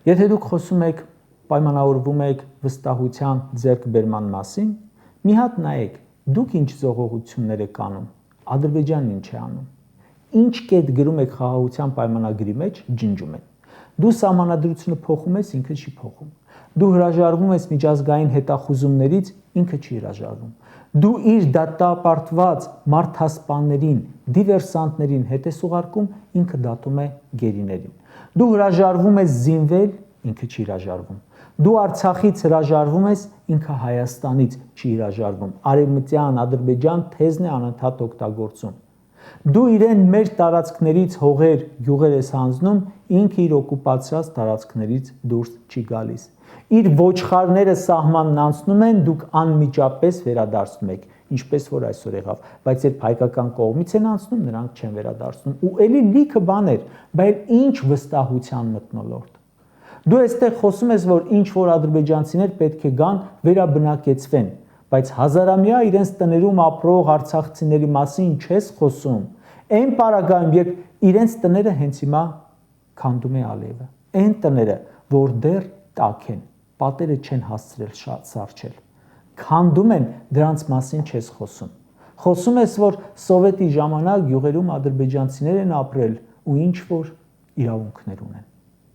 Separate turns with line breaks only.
Եթե դուք խոսում եք, պայմանավորվում եք վստահության ձեռքբերման մասին, մի հատ նայեք, դուք ինչ զողողություններ եք անում, Ադրբեջանն ինչ է անում։ Ինչ կետ գրում եք խաղաղության պայմանագրի մեջ, ջնջում են։ Դու սահմանադրությունը փոխում ես, ինքը չի փոխում։ Դու հրաժարվում ես միջազգային հետախուզումներից, ինքը չի հրաժարվում։ Դու իր դատապարտված մարդասպաններին, դիվերսանտներին հետ ես ուղարկում, ինքը դատում է գերիներին։ Դու հրաժարվում ես զինվել, ինքը չի հրաժարվում։ Դու Արցախից հրաժարվում ես, ինքը Հայաստանից չի հրաժարվում։ Արևմտյան Ադրբեջան թեզն է անընդհատ օգտագործում։ Դու իրեն մեր տարածքներից հողեր, գյուղեր ես հանձնում, ինքը իր օկուպացրած տարածքներից դուրս չի գալիս։ Իր ոչխարները սահմանն անցնում են, դուք անմիջապես վերադարձնում եք, ինչպես որ այսօր եղավ, բայց երբ հայկական կողմից են անցնում, նրանք չեն վերադարձնում։ Ու էլի լիքը բաներ, բայց ինչ վստահության մթնոլորտ։ Դու այստեղ խոսում ես, որ ինչ որ ադրբեջանցիներ պետք է գան վերաբնակեցվեն, բայց հազարամյա իրենց տներում ապրող արցախցիների մասին չես խոսում։ Այն պարագայում, երբ իրենց տները հենց հիմա քանդում է Ալիևը, այն տները, որ դեռ տաք են, պատերը չեն հասցրել սառչել, քանդում են, դրանց մասին չես խոսում։ Խոսում ես, որ սովետի ժամանակ գյուղերում ադրբեջանցիներ են ապրել ու ինչ որ իրավունքներ ունեն։